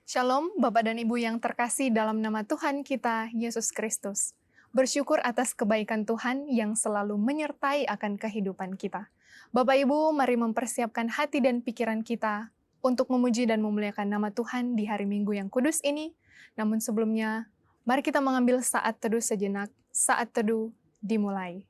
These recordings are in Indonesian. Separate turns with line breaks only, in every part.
Shalom, Bapak dan Ibu yang terkasih dalam nama Tuhan kita, Yesus Kristus. Bersyukur atas kebaikan Tuhan yang selalu menyertai akan kehidupan kita. Bapak Ibu, mari mempersiapkan hati dan pikiran kita untuk memuji dan memuliakan nama Tuhan di hari Minggu yang kudus ini. Namun sebelumnya, mari kita mengambil saat teduh sejenak. Saat teduh dimulai.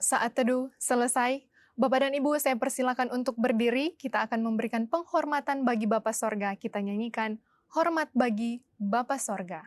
Saat teduh selesai. Bapak dan Ibu, saya persilakan untuk berdiri. Kita akan memberikan penghormatan bagi Bapa Sorga. Kita nyanyikan Hormat bagi Bapa Sorga.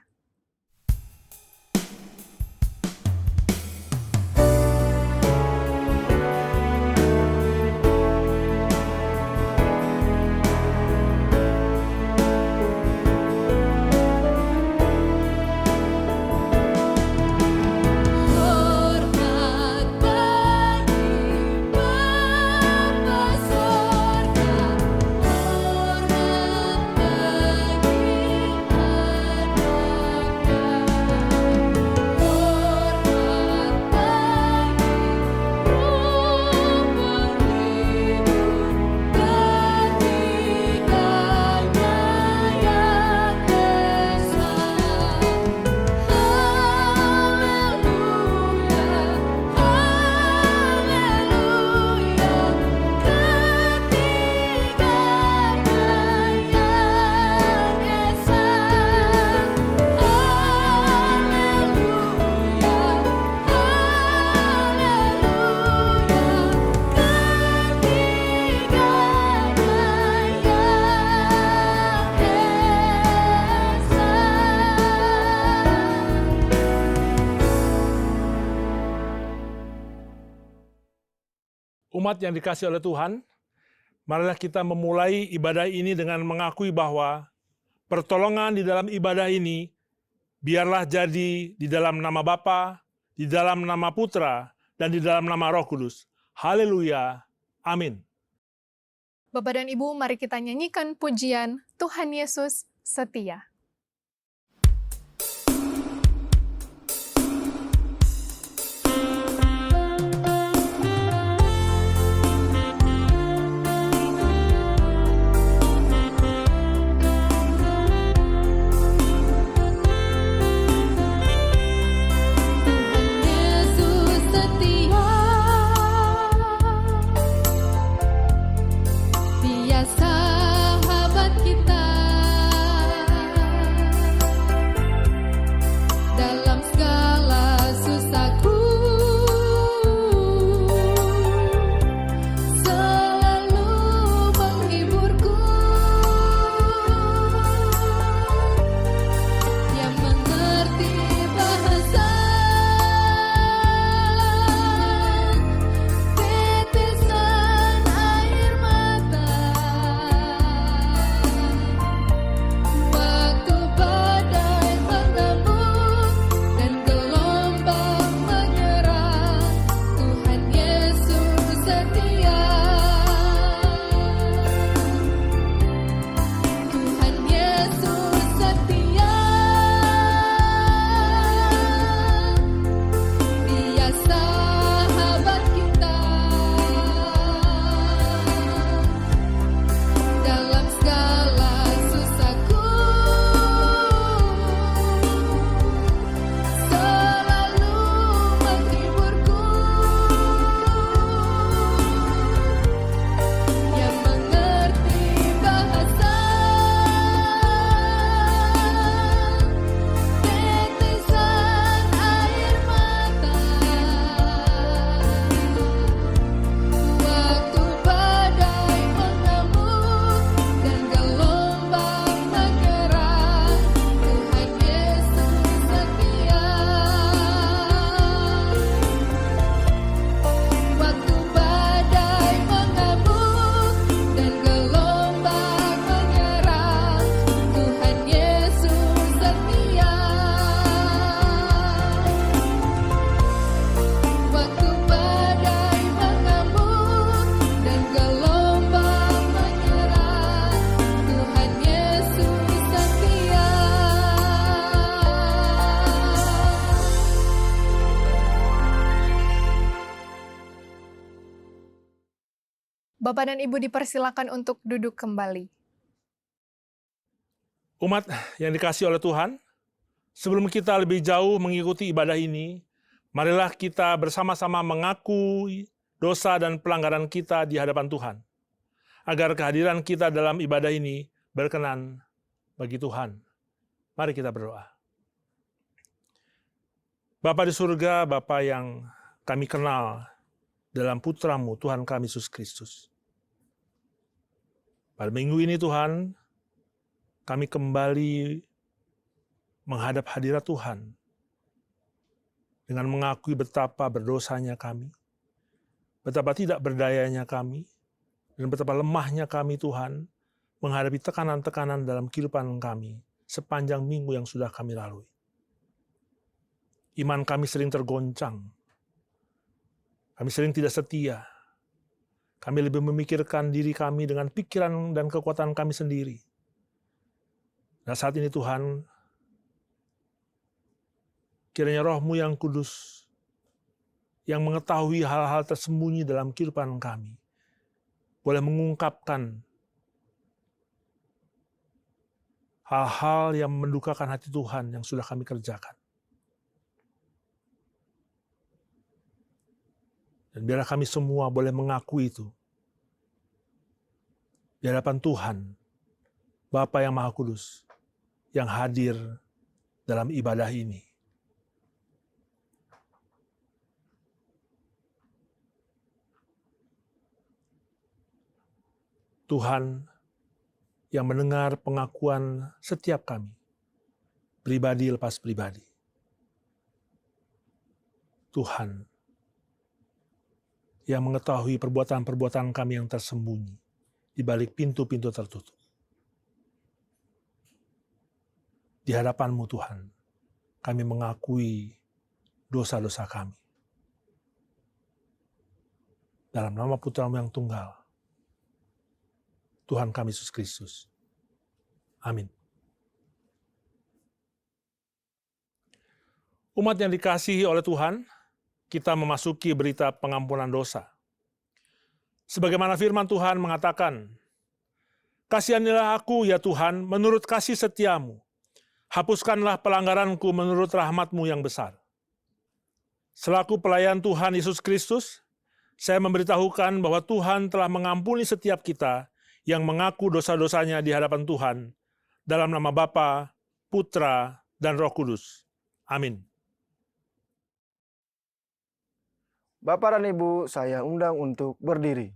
Umat yang dikasih oleh Tuhan, marilah kita memulai ibadah ini dengan mengakui bahwa pertolongan di dalam ibadah ini biarlah jadi di dalam nama Bapa, di dalam nama Putra, dan di dalam nama Roh Kudus. Haleluya. Amin.
Bapak dan Ibu, mari kita nyanyikan pujian Tuhan Yesus setia.
Dia sahabat kita.
Bapak dan Ibu dipersilakan untuk duduk kembali.
Umat yang dikasihi oleh Tuhan, sebelum kita lebih jauh mengikuti ibadah ini, marilah kita bersama-sama mengakui dosa dan pelanggaran kita di hadapan Tuhan, agar kehadiran kita dalam ibadah ini berkenan bagi Tuhan. Mari kita berdoa. Bapa di surga, Bapa yang kami kenal dalam Putra-Mu, Tuhan kami Yesus Kristus. Pada minggu ini Tuhan, kami kembali menghadap hadirat Tuhan dengan mengakui betapa berdosanya kami, betapa tidak berdayanya kami, dan betapa lemahnya kami Tuhan menghadapi tekanan-tekanan dalam kehidupan kami sepanjang minggu yang sudah kami lalui. Iman kami sering tergoncang, kami sering tidak setia, kami lebih memikirkan diri kami dengan pikiran dan kekuatan kami sendiri. Nah saat ini Tuhan, kiranya Roh-Mu yang kudus, yang mengetahui hal-hal tersembunyi dalam kehidupan kami, boleh mengungkapkan hal-hal yang mendukakan hati Tuhan yang sudah kami kerjakan. Dan biarlah kami semua boleh mengakui itu di hadapan Tuhan, Bapa yang Maha Kudus, yang hadir dalam ibadah ini. Tuhan yang mendengar pengakuan setiap kami, pribadi lepas pribadi. Tuhan yang mengetahui perbuatan-perbuatan kami yang tersembunyi di balik pintu-pintu tertutup. Di hadapan-Mu Tuhan, kami mengakui dosa-dosa kami. Dalam nama Putra-Mu yang tunggal, Tuhan kami Yesus Kristus. Amin. Umat yang dikasihi oleh Tuhan, kita memasuki berita pengampunan dosa. Sebagaimana firman Tuhan mengatakan, "Kasihanilah aku ya Tuhan menurut kasih setia-Mu. Hapuskanlah pelanggaranku menurut rahmat-Mu yang besar." Selaku pelayan Tuhan Yesus Kristus, saya memberitahukan bahwa Tuhan telah mengampuni setiap kita yang mengaku dosa-dosanya di hadapan Tuhan, dalam nama Bapa, Putra, dan Roh Kudus. Amin.
Bapak dan Ibu, saya undang untuk berdiri.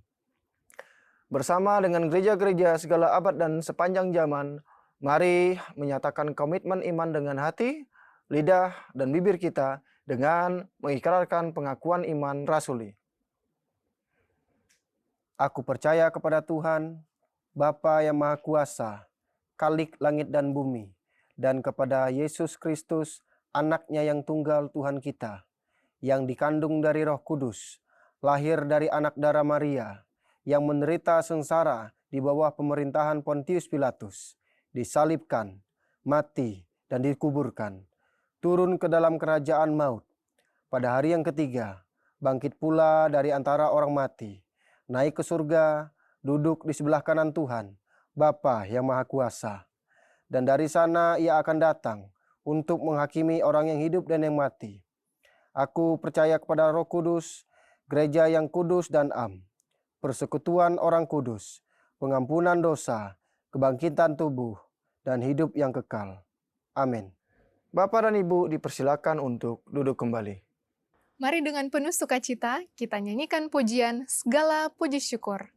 Bersama dengan gereja-gereja segala abad dan sepanjang zaman, mari menyatakan komitmen iman dengan hati, lidah, dan bibir kita dengan mengikrarkan pengakuan iman rasuli. Aku percaya kepada Tuhan, Bapa yang Maha Kuasa, Khalik langit dan bumi, dan kepada Yesus Kristus, Anak-Nya yang tunggal Tuhan kita, yang dikandung dari Roh Kudus, lahir dari anak darah Maria, yang menderita sengsara di bawah pemerintahan Pontius Pilatus, disalibkan, mati, dan dikuburkan, turun ke dalam kerajaan maut. Pada hari yang ketiga, bangkit pula dari antara orang mati, naik ke surga, duduk di sebelah kanan Tuhan, Bapa yang Maha Kuasa. Dan dari sana Ia akan datang untuk menghakimi orang yang hidup dan yang mati. Aku percaya kepada Roh Kudus, gereja yang kudus dan am, persekutuan orang kudus, pengampunan dosa, kebangkitan tubuh, dan hidup yang kekal. Amin. Bapak dan Ibu dipersilakan untuk duduk kembali.
Mari dengan penuh sukacita kita nyanyikan pujian segala puji syukur.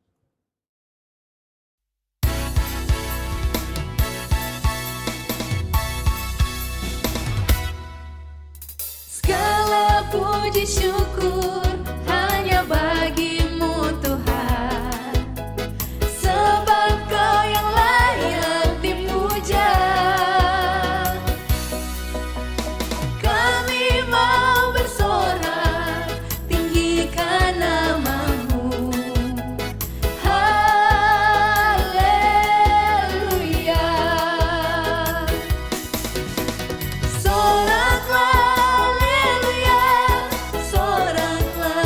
Segala puji syukur hanya bagi-Mu Tuhan, sebab Kau yang layak dipuja. Kami mau bersorak, tinggikan nama-Mu. Haleluya. Soraklah, haleluya. Soraklah,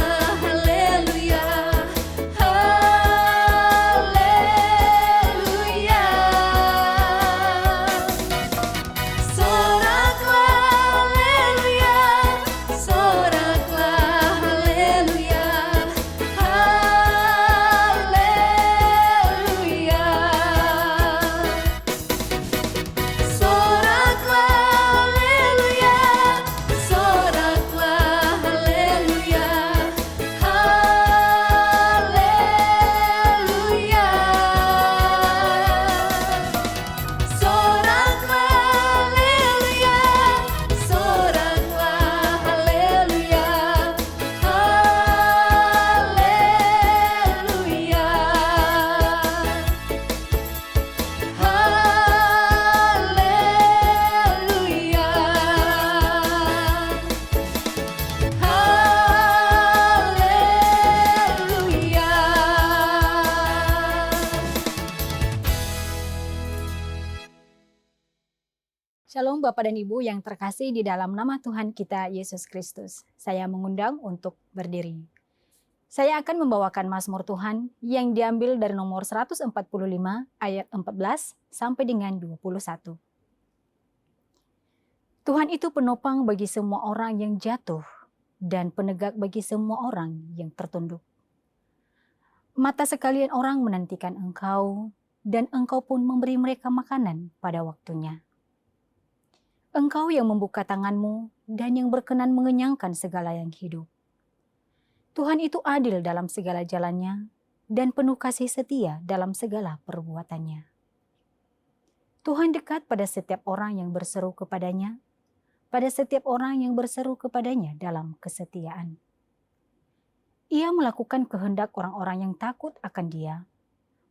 Shalom Bapak dan Ibu yang terkasih di dalam nama Tuhan kita Yesus Kristus. Saya mengundang untuk berdiri. Saya akan membawakan Mazmur Tuhan yang diambil dari nomor 145 ayat 14 sampai dengan 21. Tuhan itu penopang bagi semua orang yang jatuh dan penegak bagi semua orang yang tertunduk. Mata sekalian orang menantikan Engkau dan Engkau pun memberi mereka makanan pada waktunya. Engkau yang membuka tangan-Mu dan yang berkenan mengenyangkan segala yang hidup. Tuhan itu adil dalam segala jalannya dan penuh kasih setia dalam segala perbuatannya. Tuhan dekat pada setiap orang yang berseru kepadanya, pada setiap orang yang berseru kepadanya dalam kesetiaan. Ia melakukan kehendak orang-orang yang takut akan Dia,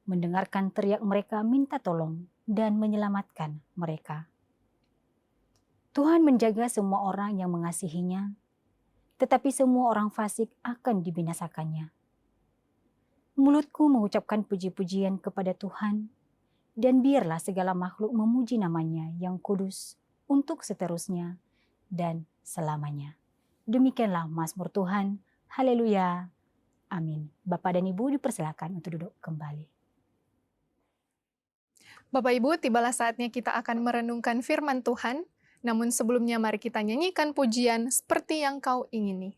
mendengarkan teriak mereka minta tolong dan menyelamatkan mereka. Tuhan menjaga semua orang yang mengasihinya, tetapi semua orang fasik akan dibinasakannya. Mulutku mengucapkan puji-pujian kepada Tuhan, dan biarlah segala makhluk memuji namanya yang kudus untuk seterusnya dan selamanya. Demikianlah Mazmur Tuhan. Haleluya. Amin. Bapak dan Ibu dipersilakan untuk duduk kembali.
Bapak Ibu, tibalah saatnya kita akan merenungkan firman Tuhan. Namun sebelumnya mari kita nyanyikan pujian seperti yang Kau ingini.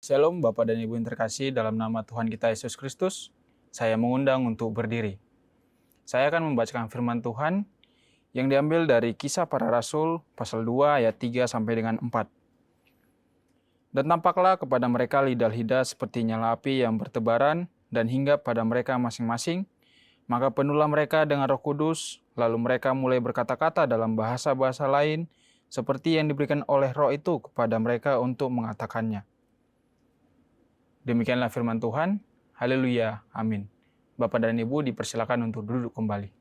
Shalom Bapak dan Ibu yang terkasih, dalam nama Tuhan kita Yesus Kristus, saya mengundang untuk berdiri. Saya akan membacakan firman Tuhan yang diambil dari Kisah Para Rasul pasal 2 ayat 3 sampai dengan 4. Dan tampaklah kepada mereka lidah-lidah seperti nyala api yang bertebaran dan hinggap pada mereka masing-masing, maka penuhlah mereka dengan Roh Kudus, lalu mereka mulai berkata-kata dalam bahasa-bahasa lain seperti yang diberikan oleh Roh itu kepada mereka untuk mengatakannya. Demikianlah firman Tuhan. Haleluya. Amin. Bapak dan Ibu dipersilakan untuk duduk kembali.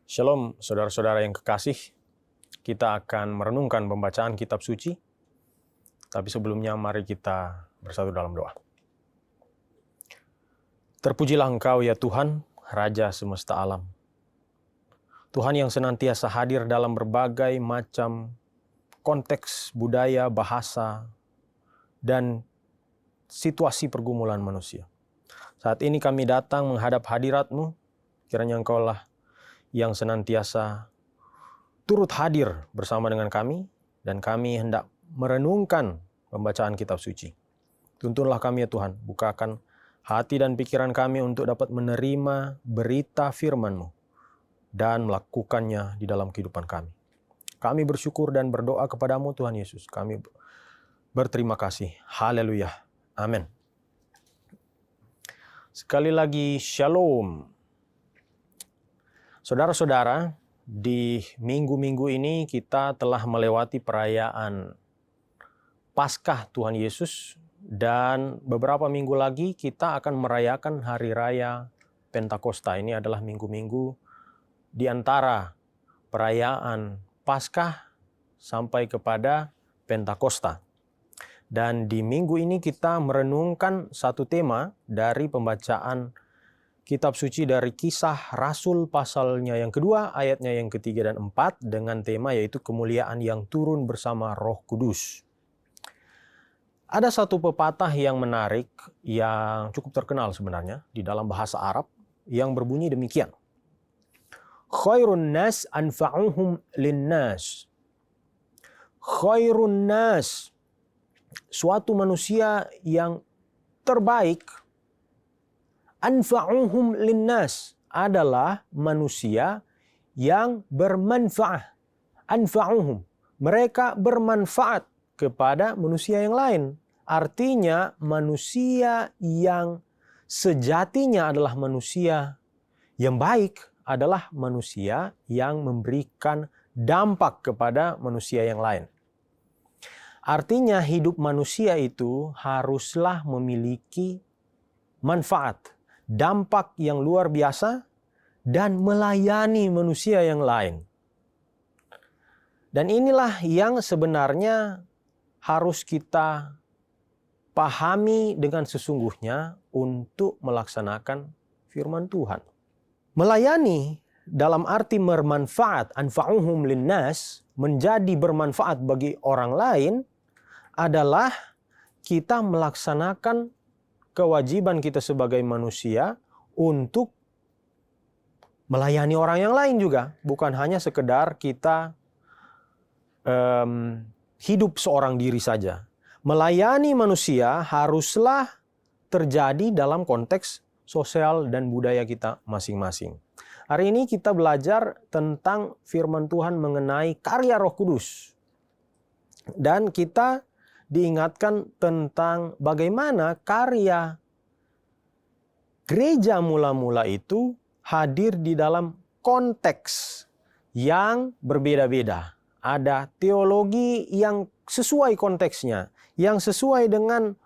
Shalom, saudara-saudara yang kekasih. Kita akan merenungkan pembacaan kitab suci. Tapi sebelumnya mari kita bersatu dalam doa. Terpujilah Engkau ya Tuhan, Raja semesta alam. Tuhan yang senantiasa hadir dalam berbagai macam konteks budaya, bahasa, dan situasi pergumulan manusia. Saat ini kami datang menghadap hadirat-Mu, kiranya Engkaulah yang senantiasa turut hadir bersama dengan kami, dan kami hendak merenungkan pembacaan kitab suci. Tuntunlah kami ya Tuhan, bukakan hati dan pikiran kami untuk dapat menerima berita firman-Mu dan melakukannya di dalam kehidupan kami. Kami bersyukur dan berdoa kepadamu Tuhan Yesus. Kami berterima kasih. Haleluya. Amin. Sekali lagi shalom. Saudara-saudara, di minggu-minggu ini kita telah melewati perayaan Paskah Tuhan Yesus, dan beberapa minggu lagi kita akan merayakan Hari Raya Pentakosta. Ini adalah minggu-minggu di antara perayaan Paskah sampai kepada Pentakosta. Dan di minggu ini kita merenungkan satu tema dari pembacaan kitab suci dari Kisah Rasul pasalnya yang kedua, ayatnya yang ketiga dan 4 dengan tema yaitu kemuliaan yang turun bersama Roh Kudus. Ada satu pepatah yang menarik yang cukup terkenal sebenarnya di dalam bahasa Arab yang berbunyi demikian. Khairun nas anfa'uhum linnas. Khairun nas, suatu manusia yang terbaik, anfa'uhum linnas, adalah manusia yang bermanfaat. Anfa'uhum, mereka bermanfaat kepada manusia yang lain. Artinya manusia yang sejatinya adalah manusia yang baik adalah manusia yang memberikan dampak kepada manusia yang lain. Artinya hidup manusia itu haruslah memiliki manfaat, dampak yang luar biasa, dan melayani manusia yang lain. Dan inilah yang sebenarnya harus kita pahami dengan sesungguhnya untuk melaksanakan firman Tuhan. Melayani dalam arti bermanfaat, anfa'uhum linnas, menjadi bermanfaat bagi orang lain, adalah kita melaksanakan kewajiban kita sebagai manusia untuk melayani orang yang lain juga. Bukan hanya sekedar kita hidup seorang diri saja. Melayani manusia haruslah terjadi dalam konteks sosial dan budaya kita masing-masing. Hari ini kita belajar tentang firman Tuhan mengenai karya Roh Kudus. Dan kita diingatkan tentang bagaimana karya gereja mula-mula itu hadir di dalam konteks yang berbeda-beda. Ada teologi yang sesuai konteksnya, yang sesuai dengan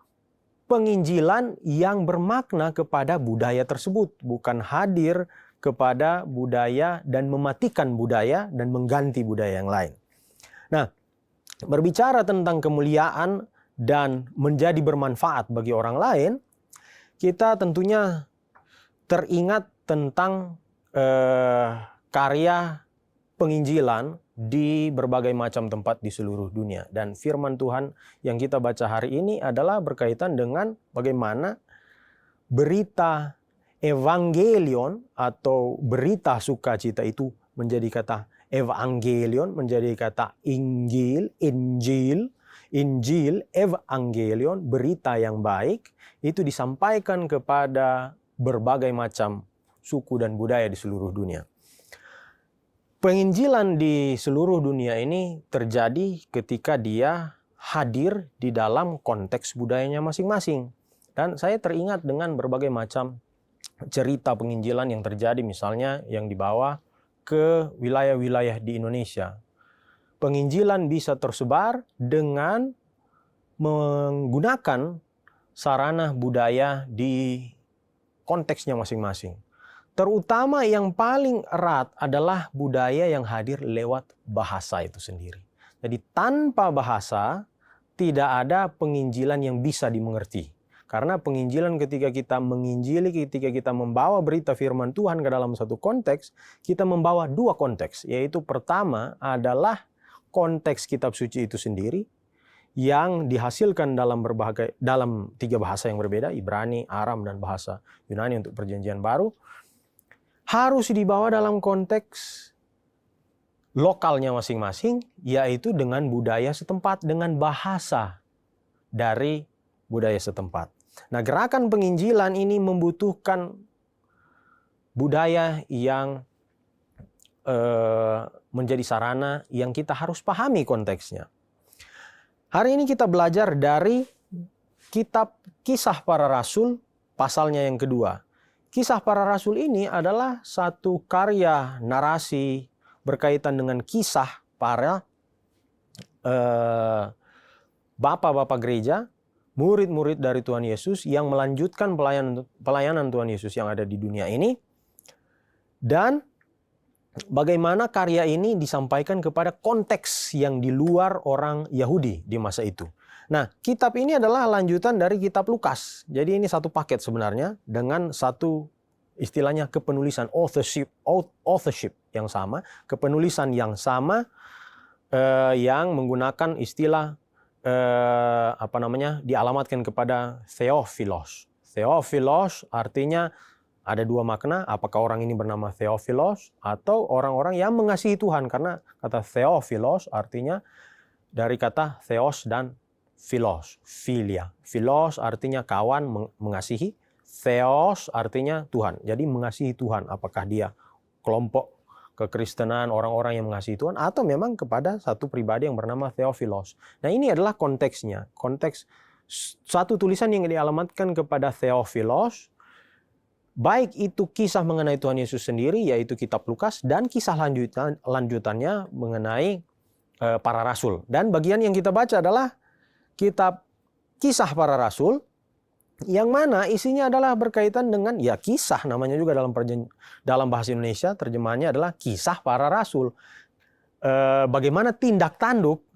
penginjilan yang bermakna kepada budaya tersebut, bukan hadir kepada budaya dan mematikan budaya dan mengganti budaya yang lain. Nah, berbicara tentang kemuliaan dan menjadi bermanfaat bagi orang lain, kita tentunya teringat tentang karya penginjilan di berbagai macam tempat di seluruh dunia. Dan firman Tuhan yang kita baca hari ini adalah berkaitan dengan bagaimana berita evangelion atau berita sukacita itu menjadi kata evangelion, menjadi kata Injil, Injil, evangelion, berita yang baik, itu disampaikan kepada berbagai macam suku dan budaya di seluruh dunia. Penginjilan di seluruh dunia ini terjadi ketika dia hadir di dalam konteks budayanya masing-masing. Dan saya teringat dengan berbagai macam cerita penginjilan yang terjadi, misalnya yang dibawa ke wilayah-wilayah di Indonesia. Penginjilan bisa tersebar dengan menggunakan sarana budaya di konteksnya masing-masing. Terutama yang paling erat adalah budaya yang hadir lewat bahasa itu sendiri. Jadi tanpa bahasa tidak ada penginjilan yang bisa dimengerti. Karena penginjilan ketika kita menginjili, ketika kita membawa berita firman Tuhan ke dalam satu konteks, kita membawa dua konteks. Yaitu pertama adalah konteks kitab suci itu sendiri yang dihasilkan dalam 3 bahasa yang berbeda, Ibrani, Aram, dan bahasa Yunani untuk perjanjian baru. Harus dibawa dalam konteks lokalnya masing-masing, yaitu dengan budaya setempat, dengan bahasa dari budaya setempat. Nah, gerakan penginjilan ini membutuhkan budaya yang menjadi sarana yang kita harus pahami konteksnya. Hari ini kita belajar dari kitab Kisah Para Rasul, pasalnya yang kedua. Kisah Para Rasul ini adalah satu karya narasi berkaitan dengan kisah para bapak-bapak gereja, murid-murid dari Tuhan Yesus yang melanjutkan pelayanan Tuhan Yesus yang ada di dunia ini. Dan bagaimana karya ini disampaikan kepada konteks yang di luar orang Yahudi di masa itu. Nah, kitab ini adalah lanjutan dari kitab Lukas. Jadi ini satu paket sebenarnya dengan satu istilahnya kepenulisan, authorship yang sama, kepenulisan yang sama yang menggunakan istilah dialamatkan kepada Theophilos. Theophilos artinya ada dua makna, apakah orang ini bernama Theophilos atau orang-orang yang mengasihi Tuhan, karena kata Theophilos artinya dari kata Theos dan Philos, filia. Philos artinya kawan, mengasihi. Theos artinya Tuhan. Jadi mengasihi Tuhan, apakah dia kelompok kekristenan orang-orang yang mengasihi Tuhan atau memang kepada satu pribadi yang bernama Theophilos. Nah, ini adalah konteksnya. Konteks satu tulisan yang dialamatkan kepada Theophilos, baik itu kisah mengenai Tuhan Yesus sendiri, yaitu kitab Lukas, dan kisah lanjutannya mengenai para rasul. Dan bagian yang kita baca adalah kitab Kisah Para Rasul, yang mana isinya adalah berkaitan dengan kisah, namanya juga dalam bahasa Indonesia terjemahannya adalah Kisah Para Rasul. Bagaimana tindak tanduk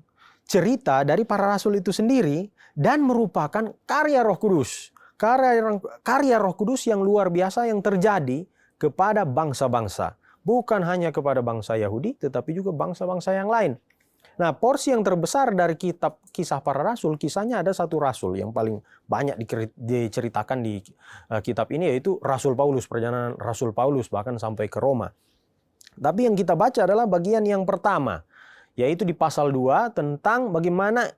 cerita dari para rasul itu sendiri dan merupakan karya Roh Kudus. Karya Roh Kudus yang luar biasa yang terjadi kepada bangsa-bangsa. Bukan hanya kepada bangsa Yahudi, tetapi juga bangsa-bangsa yang lain. Nah, porsi yang terbesar dari kitab Kisah Para Rasul, kisahnya ada satu rasul yang paling banyak diceritakan di kitab ini, yaitu Rasul Paulus, perjalanan Rasul Paulus bahkan sampai ke Roma. Tapi yang kita baca adalah bagian yang pertama, yaitu di pasal 2 tentang bagaimana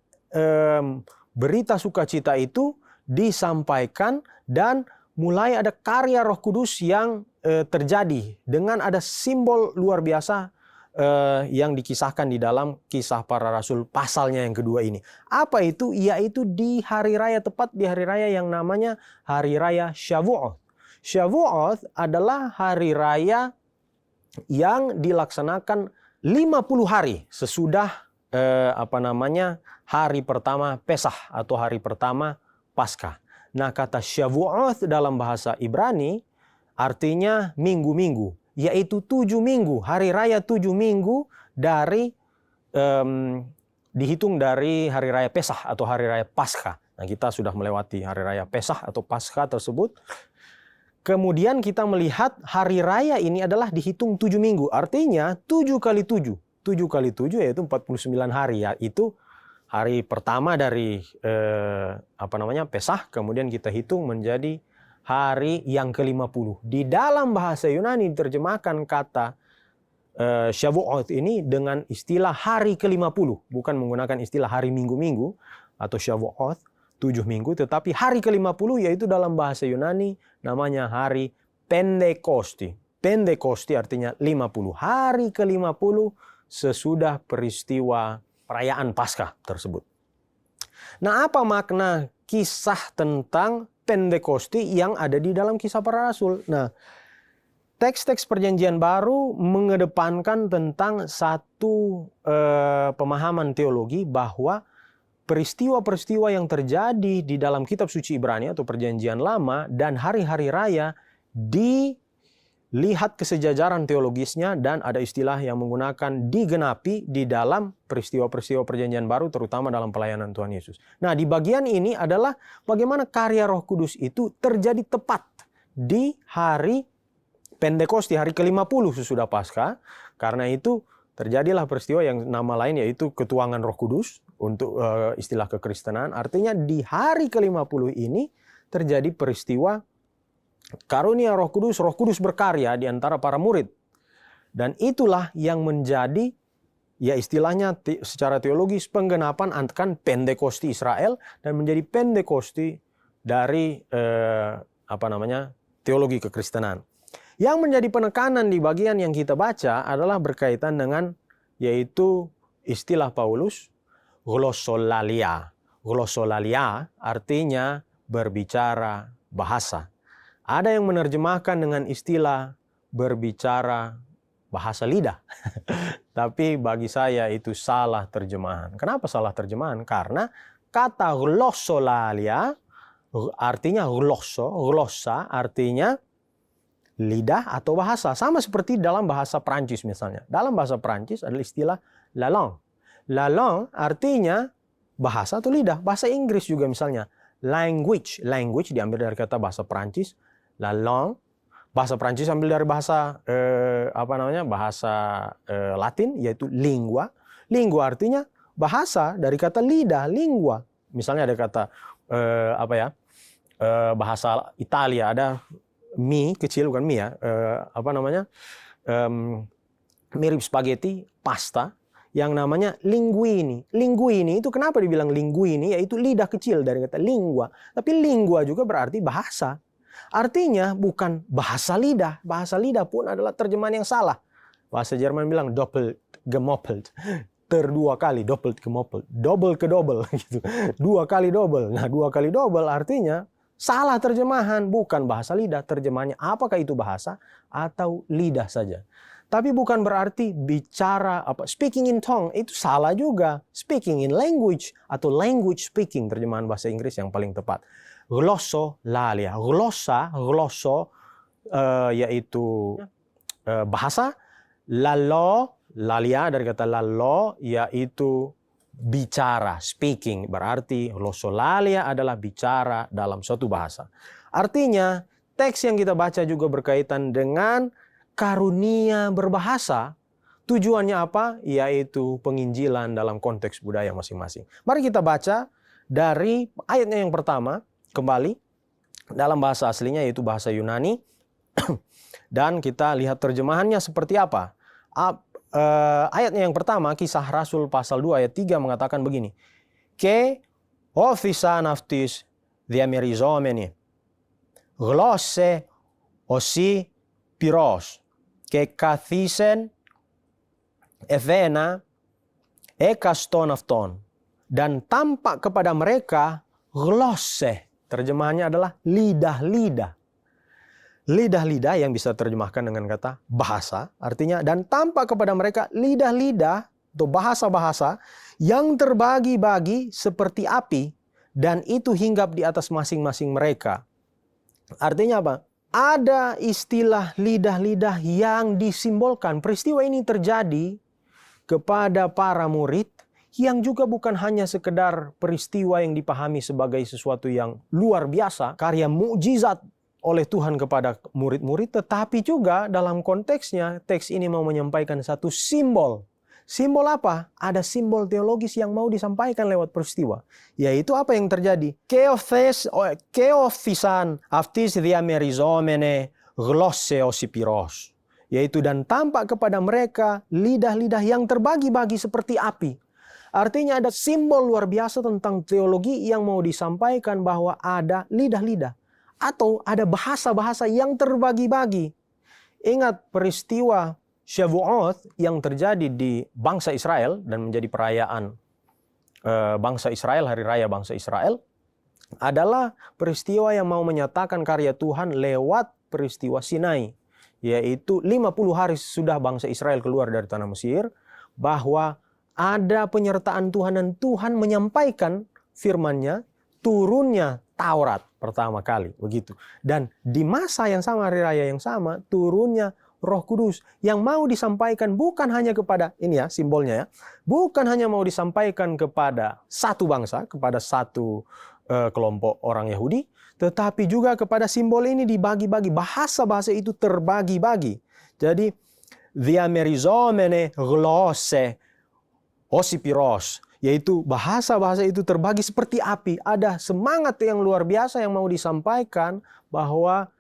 berita sukacita itu disampaikan dan mulai ada karya Roh Kudus yang terjadi dengan ada simbol luar biasa yang dikisahkan di dalam Kisah Para Rasul pasalnya yang kedua ini. Apa itu? Yaitu di hari raya, tepat di hari raya yang namanya Hari Raya Shavuot. Shavuot adalah hari raya yang dilaksanakan 50 hari sesudah hari pertama Pesah atau hari pertama Paskah. Nah, kata Shavuot dalam bahasa Ibrani artinya minggu-minggu, yaitu 7 minggu, hari raya 7 minggu dari dihitung dari hari raya Pesah atau hari raya Paskah. Nah, kita sudah melewati hari raya Pesah atau Paskah tersebut. Kemudian kita melihat hari raya ini adalah dihitung 7 minggu, artinya 7 kali 7. 7 kali 7 yaitu 49 hari, yaitu hari pertama dari Pesah, kemudian kita hitung menjadi hari yang ke-50. Di dalam bahasa Yunani diterjemahkan kata Shavuot ini dengan istilah hari ke-50, bukan menggunakan istilah hari minggu-minggu atau Shavuot 7 minggu, tetapi hari ke-50 yaitu dalam bahasa Yunani namanya hari Pentekosti. Pentekosti artinya 50. Hari ke-50 sesudah peristiwa perayaan Paskah tersebut. Nah, apa makna kisah tentang Pentekosti yang ada di dalam Kisah Para Rasul? Nah, teks-teks Perjanjian Baru mengedepankan tentang satu pemahaman teologi bahwa peristiwa-peristiwa yang terjadi di dalam kitab suci Ibrani atau Perjanjian Lama dan hari-hari raya dilihat kesejajaran teologisnya, dan ada istilah yang menggunakan digenapi di dalam peristiwa-peristiwa Perjanjian Baru, terutama dalam pelayanan Tuhan Yesus. Nah, di bagian ini adalah bagaimana karya Roh Kudus itu terjadi tepat di hari Pentekosti, hari ke-50 sesudah Paskah. Karena itu terjadilah peristiwa yang nama lain yaitu ketuangan Roh Kudus untuk istilah kekristenan. Artinya di hari ke-50 ini terjadi peristiwa karunia Roh Kudus berkarya di antara para murid. Dan itulah yang menjadi, ya istilahnya secara teologis, penggenapan akan Pentekosti Israel dan menjadi Pentekosti dari teologi kekristenan. Yang menjadi penekanan di bagian yang kita baca adalah berkaitan dengan yaitu istilah Paulus glossolalia. Glossolalia artinya berbicara bahasa. Ada yang menerjemahkan dengan istilah berbicara bahasa lidah. Tapi bagi saya itu salah terjemahan. Kenapa salah terjemahan? Karena kata glossolalia artinya glossa artinya lidah atau bahasa. Sama seperti dalam bahasa Prancis misalnya. Dalam bahasa Prancis adalah istilah la langue. La langue artinya bahasa atau lidah. Bahasa Inggris juga misalnya language. Language diambil dari kata bahasa Prancis. La langue. Bahasa Prancis ambil dari bahasa bahasa Latin yaitu lingua. Lingua artinya bahasa dari kata lidah, lingua. Misalnya ada kata bahasa Italia ada mie kecil, bukan mie ya, mirip spaghetti, pasta yang namanya linguini. Linguini itu kenapa dibilang linguini? Yaitu lidah kecil dari kata lingua. Tapi lingua juga berarti bahasa. Artinya bukan bahasa lidah. Bahasa lidah pun adalah terjemahan yang salah. Bahasa Jerman bilang doppelt gemoppelt. Terdua kali, doppelt gemoppelt. Double ke double gitu. 2 kali double. Nah, 2 kali double artinya salah terjemahan, bukan bahasa lidah. Terjemahannya apakah itu bahasa atau lidah saja. Tapi bukan berarti bicara speaking in tongue itu salah juga. Speaking in language atau language speaking, terjemahan bahasa Inggris yang paling tepat. Glossolalia. Glosso yaitu bahasa. Lalia dari kata lalo yaitu bicara, speaking, berarti glossolalia adalah bicara dalam suatu bahasa. Artinya, teks yang kita baca juga berkaitan dengan karunia berbahasa. Tujuannya apa? Yaitu penginjilan dalam konteks budaya masing-masing. Mari kita baca dari ayatnya yang pertama, kembali dalam bahasa aslinya yaitu bahasa Yunani. Dan kita lihat terjemahannya seperti apa. Ayatnya yang pertama, Kisah Rasul pasal 2 ayat 3 mengatakan begini. Ke ofisan aftis diamerizomeni glosse osi piros ke kathisen evena ekaston afton, dan tampak kepada mereka glosse, terjemahannya adalah lidah-lidah. Lidah-lidah yang bisa terjemahkan dengan kata bahasa, artinya dan tampak kepada mereka lidah-lidah atau bahasa-bahasa yang terbagi-bagi seperti api, dan itu hinggap di atas masing-masing mereka. Artinya apa? Ada istilah lidah-lidah yang disimbolkan. Peristiwa ini terjadi kepada para murid yang juga bukan hanya sekedar peristiwa yang dipahami sebagai sesuatu yang luar biasa, karya mukjizat oleh Tuhan kepada murid-murid, tetapi juga dalam konteksnya teks ini mau menyampaikan satu simbol. Simbol apa? Ada simbol teologis yang mau disampaikan lewat peristiwa. Yaitu apa yang terjadi? Keofisan aftis diamerizomene glosse osipiros. yaitu dan tampak kepada mereka lidah-lidah yang terbagi-bagi seperti api. Artinya ada simbol luar biasa tentang teologi yang mau disampaikan bahwa ada lidah-lidah atau ada bahasa-bahasa yang terbagi-bagi. Ingat peristiwa Shavuot yang terjadi di bangsa Israel dan menjadi perayaan bangsa Israel, hari raya bangsa Israel, adalah peristiwa yang mau menyatakan karya Tuhan lewat peristiwa Sinai, yaitu 50 hari sesudah bangsa Israel keluar dari tanah Mesir, bahwa ada penyertaan Tuhan dan Tuhan menyampaikan firman-Nya, turunnya Taurat pertama kali, begitu. Dan di masa yang sama, hari raya yang sama, turunnya Roh Kudus yang mau disampaikan bukan hanya kepada, ini ya simbolnya ya, bukan hanya mau disampaikan kepada satu bangsa, kepada satu kelompok orang Yahudi, tetapi juga kepada simbol ini dibagi-bagi, bahasa-bahasa itu terbagi-bagi. Jadi, diamerizomene glose osipiros, yaitu bahasa-bahasa itu terbagi seperti api. Ada semangat yang luar biasa yang mau disampaikan bahwa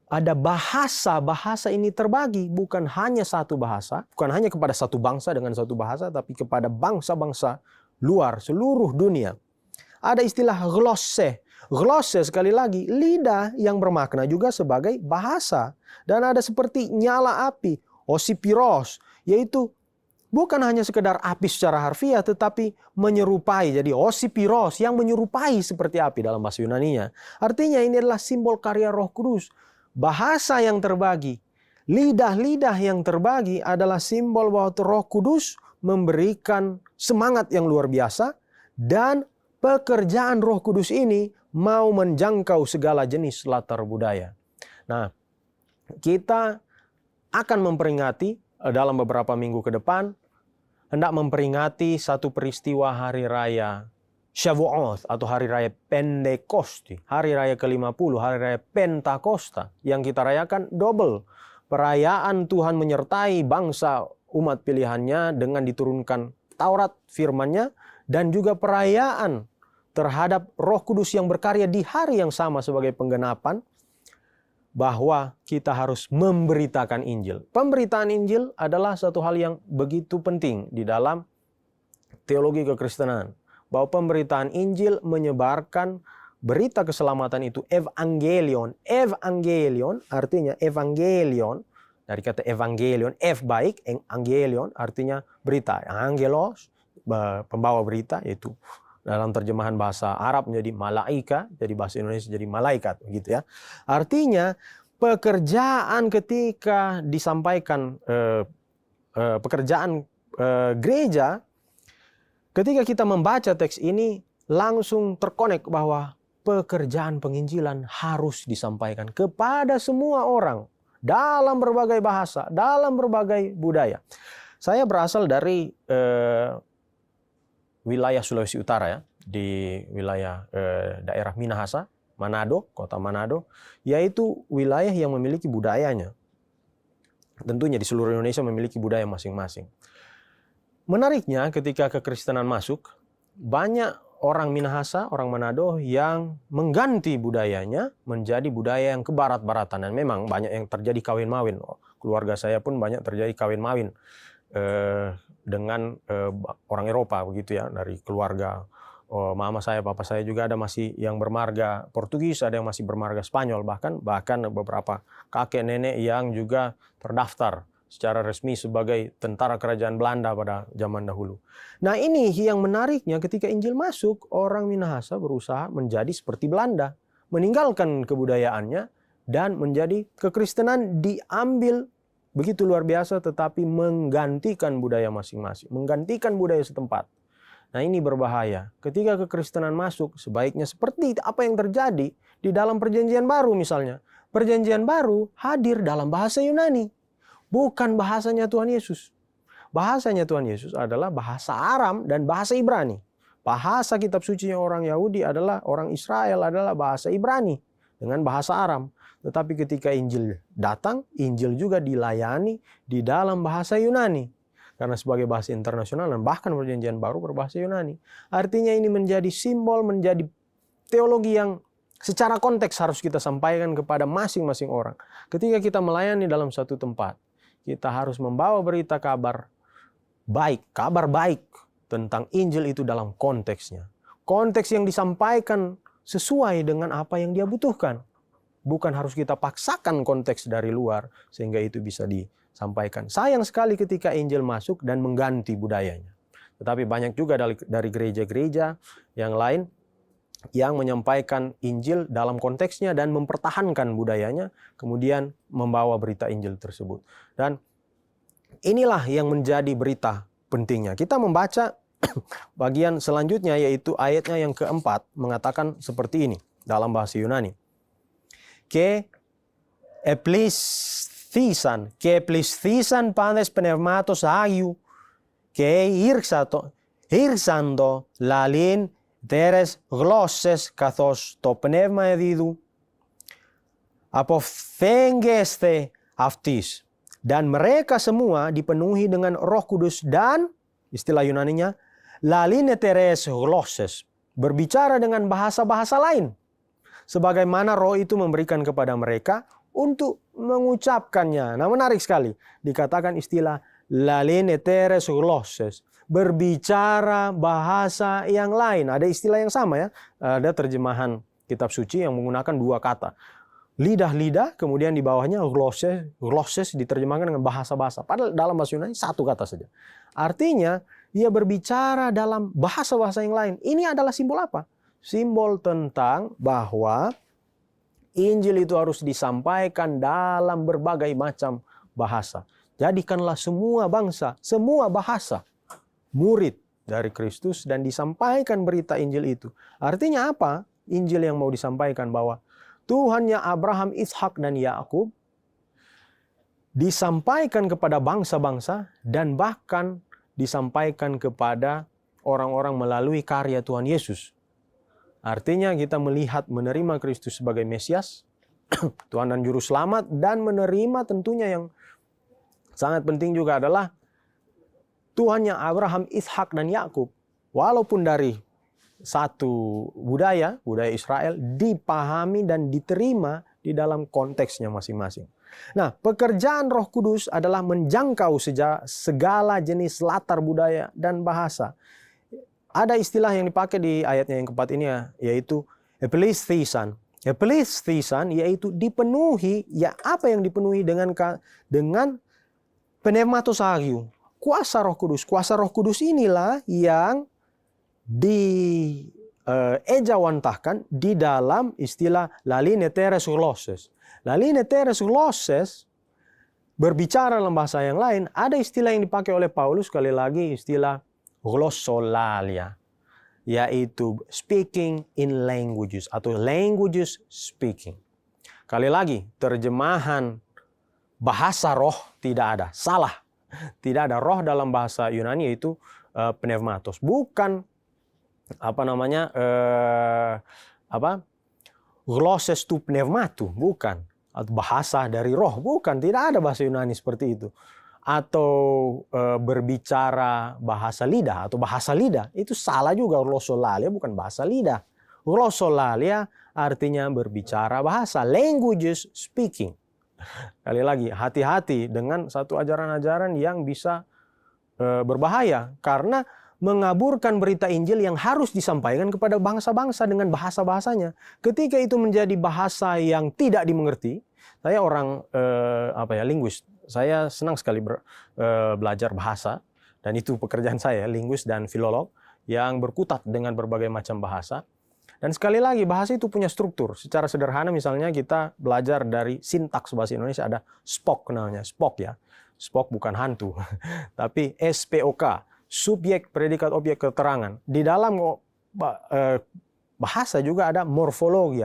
ada bahasa-bahasa ini terbagi, bukan hanya satu bahasa, bukan hanya kepada satu bangsa dengan satu bahasa, tapi kepada bangsa-bangsa luar seluruh dunia. Ada istilah glosse. Glosse sekali lagi, lidah yang bermakna juga sebagai bahasa. Dan ada seperti nyala api, osipiros, yaitu bukan hanya sekedar api secara harfiah, tetapi menyerupai. Jadi osipiros yang menyerupai seperti api dalam bahasa Yunaninya. Artinya ini adalah simbol karya Roh Kudus. Bahasa yang terbagi, lidah-lidah yang terbagi adalah simbol bahwa Roh Kudus memberikan semangat yang luar biasa. Dan pekerjaan Roh Kudus ini mau menjangkau segala jenis latar budaya. Nah, kita akan memperingati dalam beberapa minggu ke depan, hendak memperingati satu peristiwa hari raya Shavuot atau hari raya Pentekoste, hari raya ke-50, hari raya Pentakosta, yang kita rayakan double. Perayaan Tuhan menyertai bangsa umat pilihannya dengan diturunkan Taurat firman-Nya, dan juga perayaan terhadap Roh Kudus yang berkarya di hari yang sama sebagai penggenapan bahwa kita harus memberitakan Injil. Pemberitaan Injil adalah satu hal yang begitu penting di dalam teologi kekristenan. Bahwa pemberitaan Injil menyebarkan berita keselamatan itu evangelion. Evangelion artinya evangelion, dari kata evangelion, F baik, angelion artinya berita. Angelos, pembawa berita, yaitu dalam terjemahan bahasa Arab menjadi malaika, jadi bahasa Indonesia jadi malaikat, gitu ya. Artinya pekerjaan ketika disampaikan pekerjaan gereja, ketika kita membaca teks ini langsung terkonek bahwa pekerjaan penginjilan harus disampaikan kepada semua orang dalam berbagai bahasa, dalam berbagai budaya. Saya berasal dari wilayah Sulawesi Utara ya, di wilayah daerah Minahasa, Manado, kota Manado, yaitu wilayah yang memiliki budayanya. Tentunya di seluruh Indonesia memiliki budaya masing-masing. Menariknya ketika kekristenan masuk, banyak orang Minahasa, orang Manado yang mengganti budayanya menjadi budaya yang kebarat-baratan. Dan memang banyak yang terjadi kawin-mawin. Keluarga saya pun banyak terjadi kawin-mawin dengan orang Eropa begitu ya, dari keluarga mama saya, papa saya juga ada masih yang bermarga Portugis, ada yang masih bermarga Spanyol, bahkan beberapa kakek nenek yang juga terdaftar secara resmi sebagai tentara kerajaan Belanda pada zaman dahulu. Nah, ini yang menariknya, ketika Injil masuk, orang Minahasa berusaha menjadi seperti Belanda, meninggalkan kebudayaannya dan menjadi kekristenan diambil begitu luar biasa, tetapi menggantikan budaya masing-masing, menggantikan budaya setempat. Nah, ini berbahaya. Ketika kekristenan masuk, sebaiknya seperti apa yang terjadi di dalam Perjanjian Baru misalnya. Perjanjian Baru hadir dalam bahasa Yunani, bukan bahasanya Tuhan Yesus. Bahasanya Tuhan Yesus adalah bahasa Aram dan bahasa Ibrani. Bahasa kitab sucinya orang Yahudi adalah, orang Israel adalah bahasa Ibrani dengan bahasa Aram. Tetapi ketika Injil datang, Injil juga dilayani di dalam bahasa Yunani. Karena sebagai bahasa internasional dan bahkan Perjanjian Baru berbahasa Yunani. Artinya ini menjadi simbol, menjadi teologi yang secara konteks harus kita sampaikan kepada masing-masing orang. Ketika kita melayani dalam satu tempat, kita harus membawa berita kabar baik tentang Injil itu dalam konteksnya. Konteks yang disampaikan sesuai dengan apa yang dia butuhkan. Bukan harus kita paksakan konteks dari luar sehingga itu bisa disampaikan. Sayang sekali ketika Injil masuk dan mengganti budayanya. Tetapi banyak juga dari gereja-gereja yang lain yang menyampaikan Injil dalam konteksnya dan mempertahankan budayanya, kemudian membawa berita Injil tersebut. Dan inilah yang menjadi berita pentingnya. Kita membaca bagian selanjutnya, yaitu ayatnya yang keempat, mengatakan seperti ini dalam bahasa Yunani. Και επλησθήσαν πάντες πνευμάτος Άγιου και ήρξαντο λαλήν τέρες γλώσσες καθώς το πνεύμα εδίδου. Αποφθέγγεστε αυτής. Dan mereka semua dipenuhi dengan Roh Kudus dan, istilah Yunaninya, lalin teres glosses, berbicara dengan bahasa-bahasa lain. Sebagaimana Roh itu memberikan kepada mereka untuk mengucapkannya. Nah, menarik sekali. Dikatakan istilah lalin teres glosses, berbicara bahasa yang lain. Ada istilah yang sama ya. Ada terjemahan kitab suci yang menggunakan dua kata. Lidah-lidah, kemudian di bawahnya glosses diterjemahkan dengan bahasa-bahasa. Padahal dalam bahasa Yunani satu kata saja. Artinya, ia berbicara dalam bahasa-bahasa yang lain. Ini adalah simbol apa? Simbol tentang bahwa Injil itu harus disampaikan dalam berbagai macam bahasa. Jadikanlah semua bangsa, semua bahasa murid dari Kristus dan disampaikan berita Injil itu. Artinya apa? Injil yang mau disampaikan bahwa Tuhannya Abraham, Ishak, dan Yakub disampaikan kepada bangsa-bangsa dan bahkan disampaikan kepada orang-orang melalui karya Tuhan Yesus. Artinya kita melihat menerima Kristus sebagai Mesias, Tuhan dan Juru Selamat, dan menerima tentunya yang sangat penting juga adalah Tuhannya Abraham, Ishak, dan Yakub. Walaupun dari satu budaya Israel, dipahami dan diterima di dalam konteksnya masing-masing. Nah, pekerjaan Roh Kudus adalah menjangkau segala jenis latar budaya dan bahasa. Ada istilah yang dipakai di ayatnya yang keempat ini ya, yaitu epilesthesan. Epilesthesan yaitu dipenuhi, ya apa yang dipenuhi dengan pneumatos agiu, kuasa Roh Kudus. Kuasa Roh Kudus inilah yang diejawantahkan di dalam istilah laline teres glosses. Laline teres glosses berbicara dalam bahasa yang lain. Ada istilah yang dipakai oleh Paulus, sekali lagi istilah glossolalia, yaitu speaking in languages atau languages speaking. Kali lagi, terjemahan bahasa roh tidak ada, salah. Tidak ada roh dalam bahasa Yunani, yaitu pneumatos. Bukan glosses tu pneumatu, bukan. Atau bahasa dari roh, bukan. Tidak ada bahasa Yunani seperti itu. Atau berbicara bahasa lidah atau bahasa lidah, itu salah juga. Glossolalia bukan bahasa lidah. Glossolalia artinya berbicara bahasa, languages speaking. Kali lagi, hati-hati dengan satu ajaran-ajaran yang bisa berbahaya karena mengaburkan berita Injil yang harus disampaikan kepada bangsa-bangsa dengan bahasa-bahasanya. Ketika itu menjadi bahasa yang tidak dimengerti, saya orang linguis. Saya senang sekali belajar bahasa, dan itu pekerjaan saya, linguis dan filolog yang berkutat dengan berbagai macam bahasa. Dan sekali lagi, bahasa itu punya struktur. Secara sederhana misalnya kita belajar dari sintaks bahasa Indonesia, ada SPOK namanya, SPOK ya. SPOK bukan hantu, tapi SPOK, subjek, predikat, objek, keterangan. Di dalam bahasa juga ada morfologi,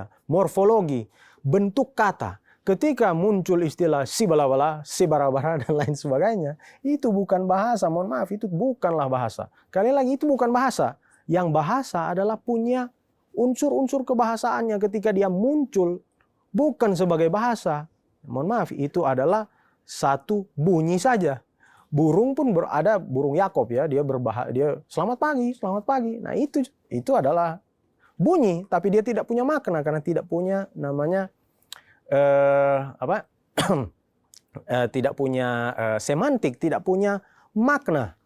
bentuk kata. Ketika muncul istilah si bala-bala, si bara-bara, dan lain sebagainya, itu bukan bahasa, mohon maaf, itu bukanlah bahasa. Kali lagi, itu bukan bahasa. Yang bahasa adalah punya unsur-unsur kebahasaannya ketika dia muncul, bukan sebagai bahasa. Mohon maaf, itu adalah satu bunyi saja. Burung pun ada burung Yakob ya, dia selamat pagi. Nah, itu adalah bunyi, tapi dia tidak punya makna karena tidak punya namanya tidak punya semantik, tidak punya makna.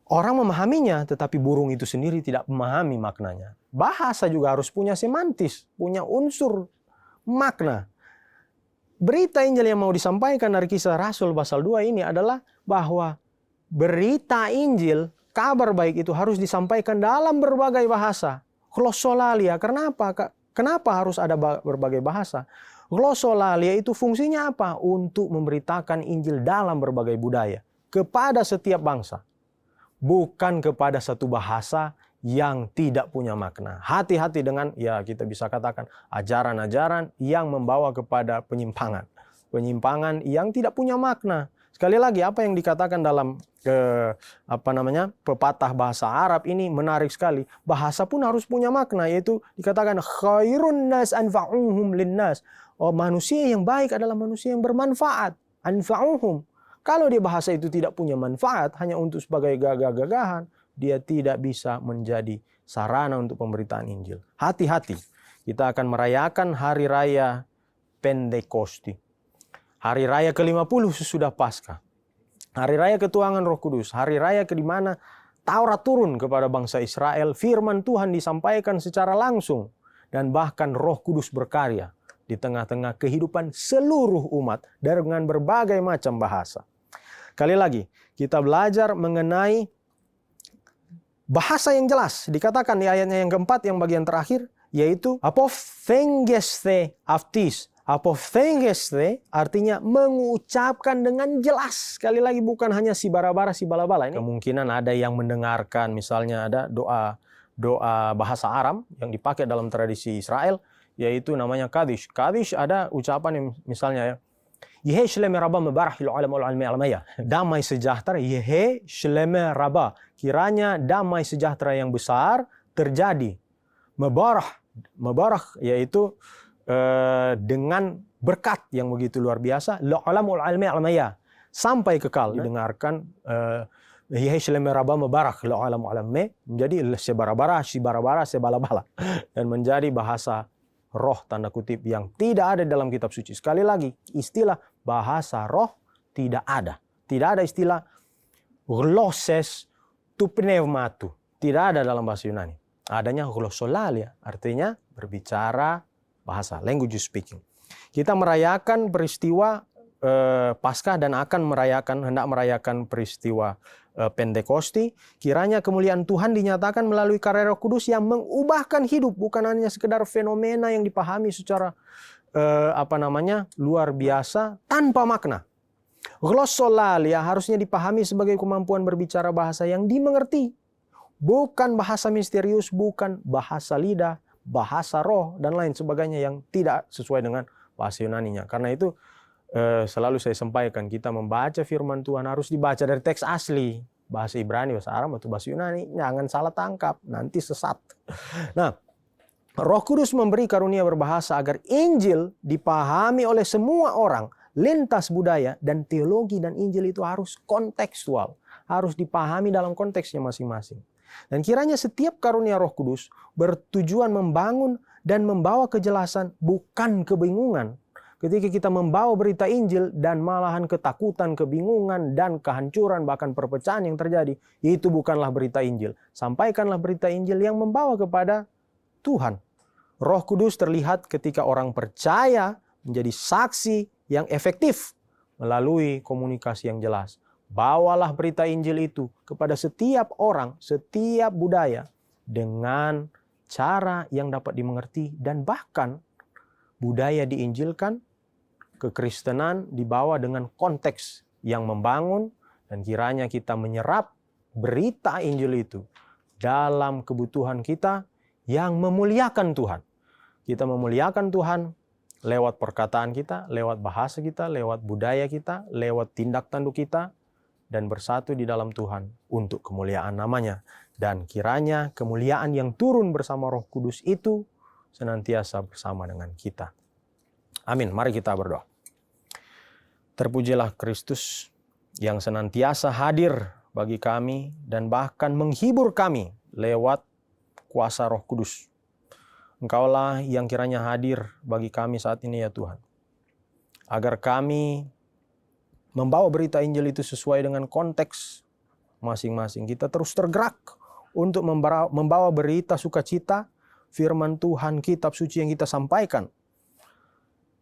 Orang memahaminya, tetapi burung itu sendiri tidak memahami maknanya. Bahasa juga harus punya semantis, punya unsur makna. Berita Injil yang mau disampaikan dari Kisah Rasul pasal 2 ini adalah bahwa berita Injil, kabar baik itu harus disampaikan dalam berbagai bahasa. Glossolalia, kenapa harus ada berbagai bahasa? Glossolalia itu fungsinya apa? Untuk memberitakan Injil dalam berbagai budaya kepada setiap bangsa. Bukan kepada satu bahasa yang tidak punya makna. Hati-hati dengan, ya kita bisa katakan, ajaran-ajaran yang membawa kepada penyimpangan. Penyimpangan yang tidak punya makna. Sekali lagi, apa yang dikatakan dalam pepatah bahasa Arab ini menarik sekali. Bahasa pun harus punya makna, yaitu dikatakan khairun nas anfa'uhum linnas. Oh, manusia yang baik adalah manusia yang bermanfaat. Anfa'uhum. Kalau dia bahasa itu tidak punya manfaat, hanya untuk sebagai gagah-gagahan, dia tidak bisa menjadi sarana untuk pemberitaan Injil. Hati-hati, kita akan merayakan hari raya Pentekosti. Hari raya ke-50 sesudah Paskah. Hari raya ketuhanan Roh Kudus. Hari raya di mana Taurat turun kepada bangsa Israel, firman Tuhan disampaikan secara langsung, dan bahkan Roh Kudus berkarya di tengah-tengah kehidupan seluruh umat dengan berbagai macam bahasa. Kali lagi, kita belajar mengenai bahasa yang jelas. Dikatakan di ayatnya yang keempat, yang bagian terakhir, yaitu apophthengeste aftis. Apophthengeste artinya mengucapkan dengan jelas. Sekali lagi, bukan hanya si bara-bara, si bala-bala. Ini kemungkinan ada yang mendengarkan, misalnya ada doa bahasa Aram yang dipakai dalam tradisi Israel, yaitu namanya Kaddish. Kaddish ada ucapan yang misalnya ya, Yehe shleme rabah mebarah hilu alam al-almi alamaya. Damai sejahtera, Yehe shleme rabah. Kiranya damai sejahtera yang besar terjadi. Mebarah yaitu dengan berkat yang begitu luar biasa. Alam al-almi alamaya. Sampai kekal. Didengarkan Yehe shleme rabah mebarah hilu alam al-almi. Menjadi sebara-bara, sebala-bala. Dan menjadi bahasa roh tanda kutip yang tidak ada dalam kitab suci. Sekali lagi, istilah bahasa roh tidak ada. Tidak ada istilah glosses tu pneumatu. Tidak ada dalam bahasa Yunani. Adanya glossolalia, artinya berbicara bahasa, language speaking. Kita merayakan peristiwa Paskah dan hendak merayakan peristiwa Pentekosti. Kiranya kemuliaan Tuhan dinyatakan melalui karya Roh Kudus yang mengubahkan hidup, bukan hanya sekedar fenomena yang dipahami secara luar biasa tanpa makna. Glossolalia harusnya dipahami sebagai kemampuan berbicara bahasa yang dimengerti, bukan bahasa misterius, bukan bahasa lidah, bahasa roh dan lain sebagainya yang tidak sesuai dengan bahasa Yunaninya. Karena itu selalu saya sampaikan, kita membaca firman Tuhan harus dibaca dari teks asli, bahasa Ibrani, bahasa Aram atau bahasa Yunani. Jangan salah tangkap, nanti sesat. Nah, Roh Kudus memberi karunia berbahasa agar Injil dipahami oleh semua orang lintas budaya, dan teologi dan Injil itu harus kontekstual, harus dipahami dalam konteksnya masing-masing. Dan kiranya setiap karunia Roh Kudus bertujuan membangun dan membawa kejelasan, bukan kebingungan. Ketika kita membawa berita Injil dan malahan ketakutan, kebingungan, dan kehancuran, bahkan perpecahan yang terjadi, itu bukanlah berita Injil. Sampaikanlah berita Injil yang membawa kepada Tuhan. Roh Kudus terlihat ketika orang percaya menjadi saksi yang efektif melalui komunikasi yang jelas. Bawalah berita Injil itu kepada setiap orang, setiap budaya, dengan cara yang dapat dimengerti, dan bahkan budaya diinjilkan, kekristenan dibawa dengan konteks yang membangun, dan kiranya kita menyerap berita Injil itu dalam kebutuhan kita yang memuliakan Tuhan. Kita memuliakan Tuhan lewat perkataan kita, lewat bahasa kita, lewat budaya kita, lewat tindak tanduk kita, dan bersatu di dalam Tuhan untuk kemuliaan namanya. Dan kiranya kemuliaan yang turun bersama Roh Kudus itu senantiasa bersama dengan kita. Amin. Mari kita berdoa. Terpujilah Kristus yang senantiasa hadir bagi kami dan bahkan menghibur kami lewat kuasa Roh Kudus. Engkaulah yang kiranya hadir bagi kami saat ini ya Tuhan. Agar kami membawa berita Injil itu sesuai dengan konteks masing-masing. Kita terus tergerak untuk membawa berita sukacita, firman Tuhan, kitab suci yang kita sampaikan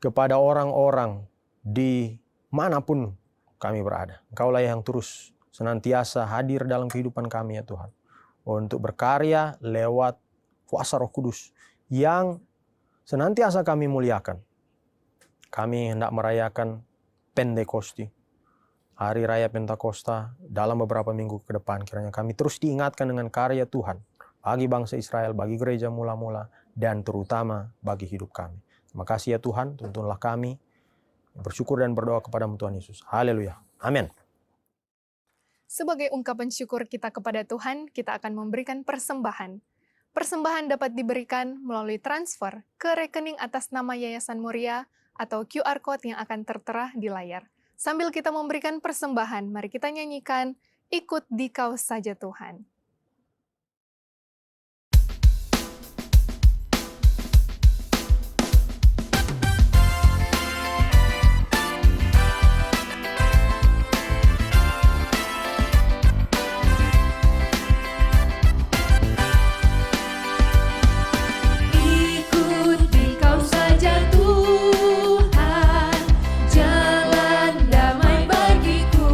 kepada orang-orang di manapun kami berada. Engkaulah yang terus senantiasa hadir dalam kehidupan kami ya Tuhan, untuk berkarya lewat kuasa Roh Kudus yang senantiasa kami muliakan. Kami hendak merayakan Pentekosti, hari raya Pentakosta dalam beberapa minggu ke depan. Kiranya kami terus diingatkan dengan karya Tuhan bagi bangsa Israel, bagi gereja mula-mula, dan terutama bagi hidup kami. Terima kasih ya Tuhan, tuntunlah kami bersyukur dan berdoa kepada-Mu Tuhan Yesus. Haleluya. Amin.
Sebagai ungkapan syukur kita kepada Tuhan, kita akan memberikan persembahan. Persembahan dapat diberikan melalui transfer ke rekening atas nama Yayasan Muria atau QR Code yang akan tertera di layar. Sambil kita memberikan persembahan, mari kita nyanyikan Ikut Dikau Saja Tuhan.
Ikut Dikau saja Tuhan, jalan damai bagiku.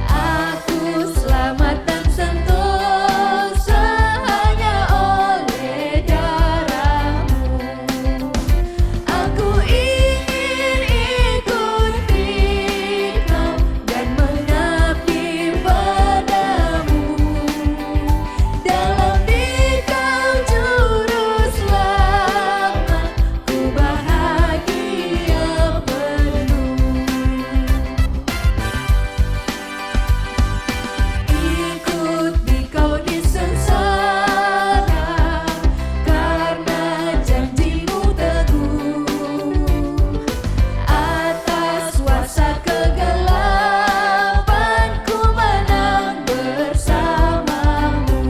Aku selamat dan sentosa hanya oleh darah-Mu. Aku ingin ikut Dikau dan mengabdi padamu. Dalam Dikau juru selamat, ku bahagia penuh. Ikut Dikau di sengsara, karena janji-Mu teguh. Atas kuasa kegelapan, ku menang bersama-Mu.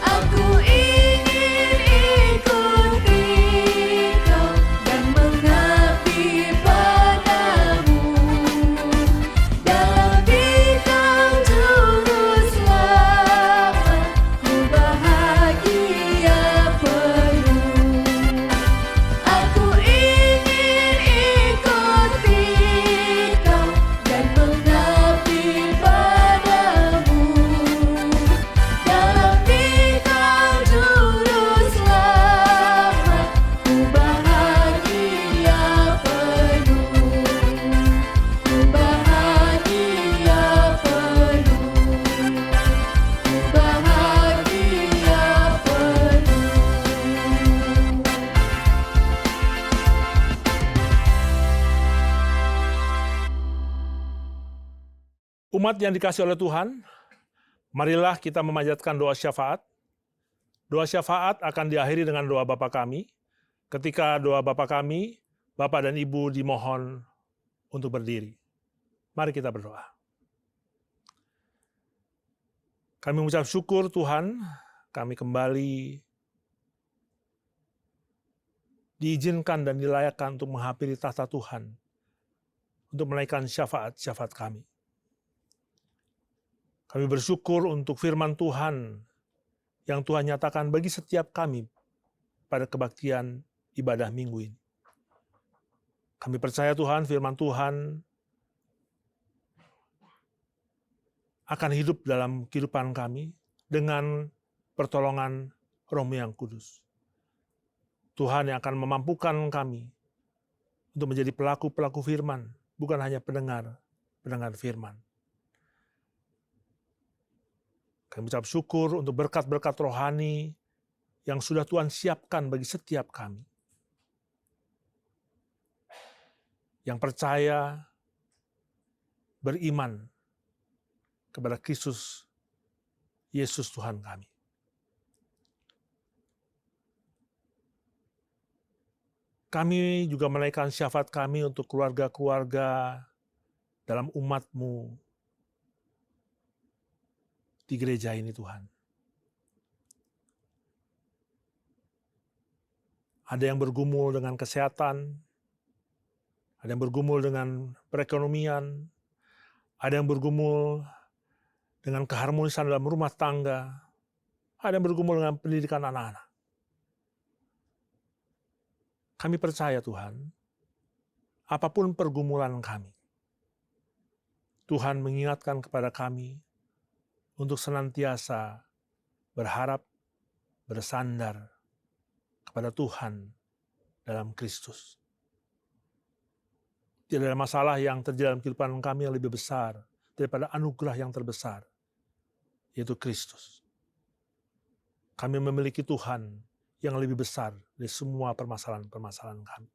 Aku ingin ikut Dikau dan mengabdi padamu. Dalam Dikau juru selamat, ku bahagia penuh. Aku ingin ikut Dikau dan mengabdi padamu. Dalam Dikau juru selamat, ku bahagia penuh. Ku bahagia penuh. Ku bahagia penuh.
Umat yang dikasih oleh Tuhan, marilah kita memanjatkan doa syafaat. Doa syafaat akan diakhiri dengan doa Bapa kami. Ketika doa Bapa kami, Bapak dan Ibu dimohon untuk berdiri. Mari kita berdoa. Kami mengucap syukur Tuhan, kami kembali diizinkan dan dilayakkan untuk menghampiri tahta Tuhan, untuk menaikkan syafaat-syafaat kami. Kami bersyukur untuk firman Tuhan yang Tuhan nyatakan bagi setiap kami pada kebaktian ibadah minggu ini. Kami percaya Tuhan, firman Tuhan akan hidup dalam kehidupan kami dengan pertolongan Roh-Mu yang kudus. Tuhan yang akan memampukan kami untuk menjadi pelaku-pelaku firman, bukan hanya pendengar firman. Kami ucap syukur untuk berkat-berkat rohani yang sudah Tuhan siapkan bagi setiap kami. Yang percaya, beriman kepada Kristus Yesus Tuhan kami. Kami juga menaikkan syafaat kami untuk keluarga-keluarga dalam umat-Mu di gereja ini Tuhan. Ada yang bergumul dengan kesehatan, Ada yang bergumul dengan perekonomian, ada yang bergumul dengan keharmonisan dalam rumah tangga, ada yang bergumul dengan pendidikan anak-anak. Kami percaya Tuhan, apapun pergumulan kami, Tuhan mengingatkan kepada kami untuk senantiasa berharap, bersandar kepada Tuhan dalam Kristus. Tidak ada masalah yang terjadi dalam kehidupan kami yang lebih besar daripada anugerah yang terbesar, yaitu Kristus. Kami memiliki Tuhan yang lebih besar dari semua permasalahan-permasalahan kami.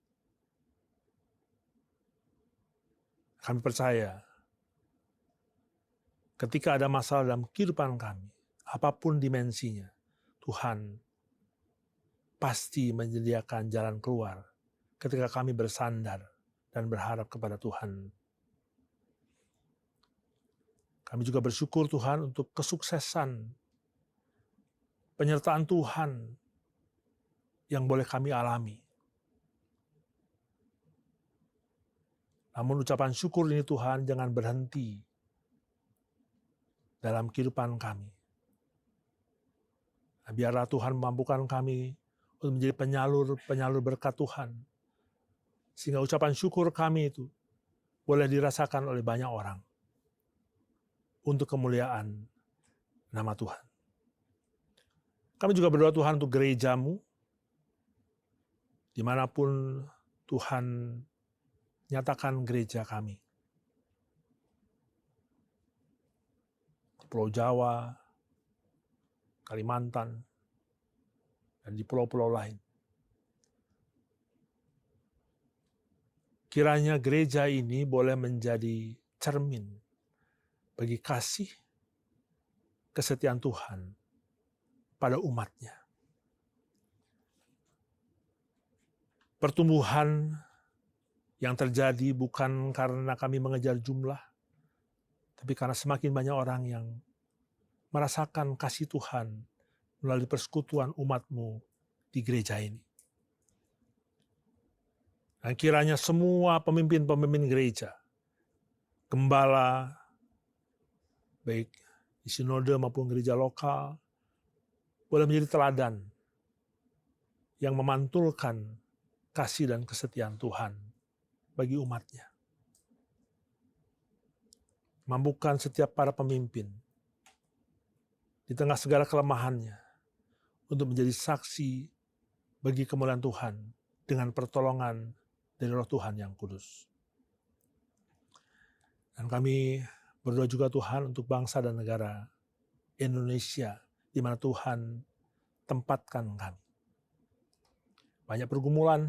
Kami percaya ketika ada masalah dalam kehidupan kami, apapun dimensinya, Tuhan pasti menyediakan jalan keluar ketika kami bersandar dan berharap kepada Tuhan. Kami juga bersyukur Tuhan untuk kesuksesan, penyertaan Tuhan yang boleh kami alami. Namun ucapan syukur ini Tuhan jangan berhenti dalam kehidupan kami. Nah, biarlah Tuhan memampukan kami untuk menjadi penyalur berkat Tuhan. Sehingga ucapan syukur kami itu boleh dirasakan oleh banyak orang untuk kemuliaan nama Tuhan. Kami juga berdoa Tuhan untuk gerejamu, dimanapun Tuhan nyatakan gereja kami. Pulau Jawa, Kalimantan, dan di pulau-pulau lain. Kiranya gereja ini boleh menjadi cermin bagi kasih, kesetiaan Tuhan pada umatnya. Pertumbuhan yang terjadi bukan karena kami mengejar jumlah, tapi karena semakin banyak orang yang merasakan kasih Tuhan melalui persekutuan umat-Mu di gereja ini. Dan kiranya semua pemimpin-pemimpin gereja, gembala, baik di sinode maupun gereja lokal, boleh menjadi teladan yang memantulkan kasih dan kesetiaan Tuhan bagi umatnya. Mampukan setiap para pemimpin di tengah segala kelemahannya untuk menjadi saksi bagi kemuliaan Tuhan dengan pertolongan dari Roh Tuhan yang kudus. Dan kami berdoa juga Tuhan untuk bangsa dan negara Indonesia di mana Tuhan tempatkan kami. Banyak pergumulan,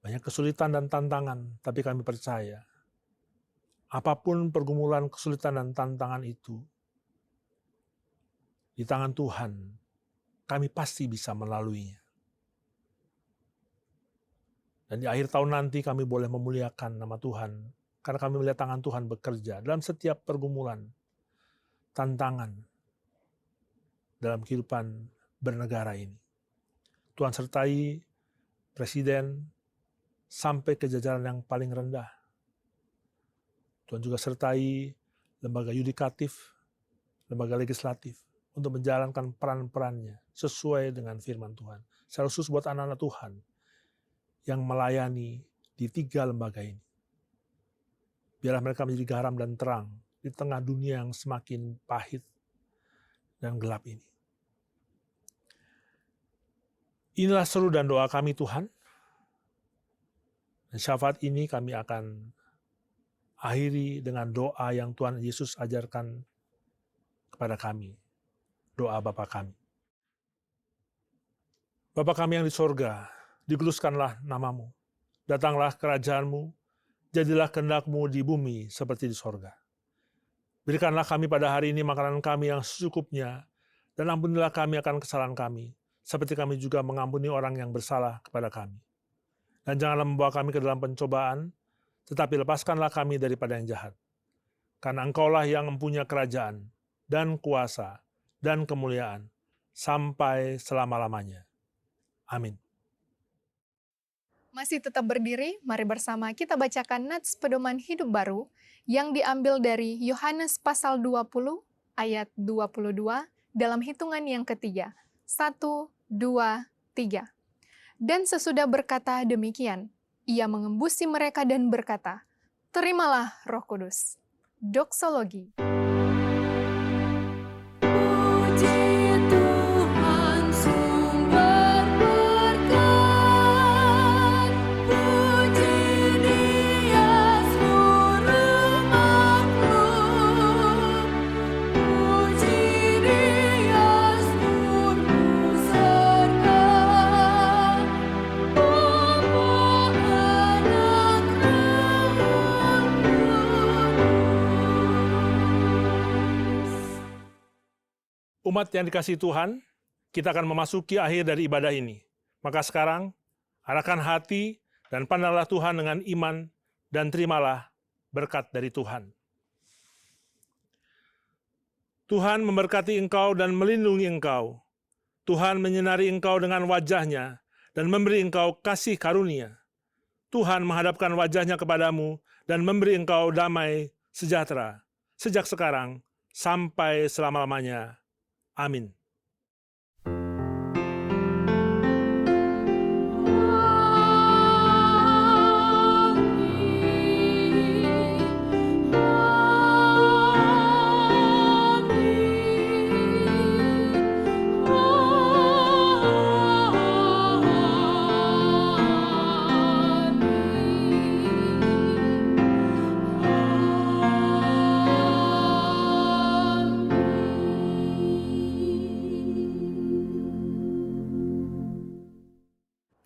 banyak kesulitan dan tantangan, tapi kami percaya apapun pergumulan, kesulitan, dan tantangan itu, di tangan Tuhan, kami pasti bisa melaluinya. Dan di akhir tahun nanti kami boleh memuliakan nama Tuhan, karena kami melihat tangan Tuhan bekerja dalam setiap pergumulan, tantangan, dalam kehidupan bernegara ini. Tuhan sertai Presiden sampai ke jajaran yang paling rendah. Tuhan juga sertai lembaga yudikatif, lembaga legislatif, untuk menjalankan peran-perannya sesuai dengan firman Tuhan. Secara khusus buat anak-anak Tuhan yang melayani di 3 lembaga ini. Biarlah mereka menjadi garam dan terang di tengah dunia yang semakin pahit dan gelap ini. Inilah seru dan doa kami Tuhan. Dan syafaat ini kami akan akhiri dengan doa yang Tuhan Yesus ajarkan kepada kami. Doa Bapa kami. Bapa kami yang di sorga, dikuduskanlah namamu. Datanglah kerajaanmu, jadilah kehendak-Mu di bumi seperti di sorga. Berikanlah kami pada hari ini makanan kami yang secukupnya, dan ampunilah kami akan kesalahan kami, seperti kami juga mengampuni orang yang bersalah kepada kami. Dan janganlah membawa kami ke dalam pencobaan, tetapi lepaskanlah kami daripada yang jahat. Karena Engkaulah yang mempunyai kerajaan, dan kuasa, dan kemuliaan, sampai selama-lamanya. Amin.
Masih tetap berdiri, mari bersama kita bacakan nats pedoman hidup baru yang diambil dari Yohanes pasal 20 ayat 22 dalam hitungan yang ketiga. 1, 2, 3. Dan sesudah berkata demikian, ia mengembusi mereka dan berkata, "Terimalah Roh Kudus." Doksologi.
Puji Tuhan sumber berkat, puji Dia seluruh makhluk, puji Dia seluruh serta, Bapa, Anak, Roh Kudus.
Umat yang dikasihi Tuhan, kita akan memasuki akhir dari ibadah ini. Maka sekarang, arahkan hati dan pandanglah Tuhan dengan iman dan terimalah berkat dari Tuhan. Tuhan memberkati engkau dan melindungi engkau. Tuhan menyinari engkau dengan wajah-Nya dan memberi engkau kasih karunia. Tuhan menghadapkan wajah-Nya kepadamu dan memberi engkau damai sejahtera, sejak sekarang sampai selama-lamanya. Amin.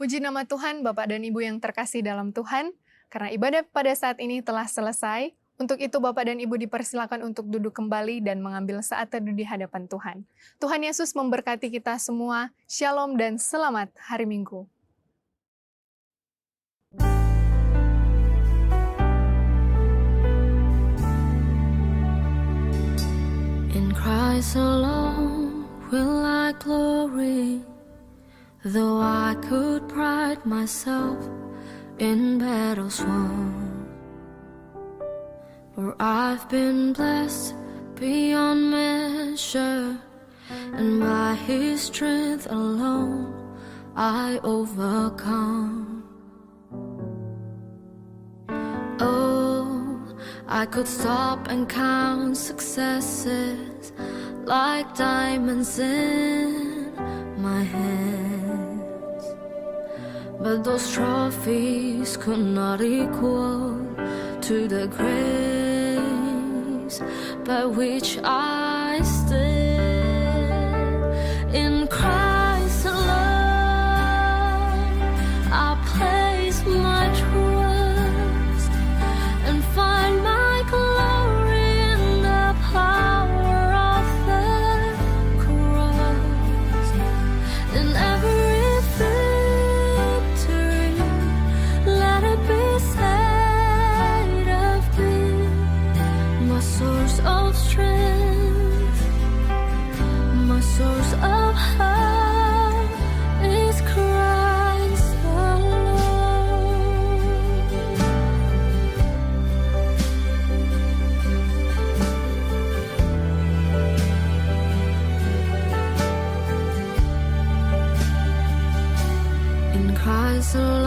Puji nama Tuhan, Bapak dan Ibu yang terkasih dalam Tuhan, karena ibadah pada saat ini telah selesai. Untuk itu Bapak dan Ibu dipersilakan untuk duduk kembali dan mengambil saat teduh di hadapan Tuhan. Tuhan Yesus memberkati kita semua. Shalom dan selamat hari Minggu.
In Christ alone will I glory, though I could pride myself in battles won. For I've been blessed beyond measure, and by His strength alone I overcome. Oh, I could stop and count successes like diamonds in my hands, but those trophies could not equal to the grace by which I stand. In Christ alone I place my trust and find my glory in the power of the cross. In every victory, let it be said of me, my source of strength, my source of hope is Christ alone. In Christ alone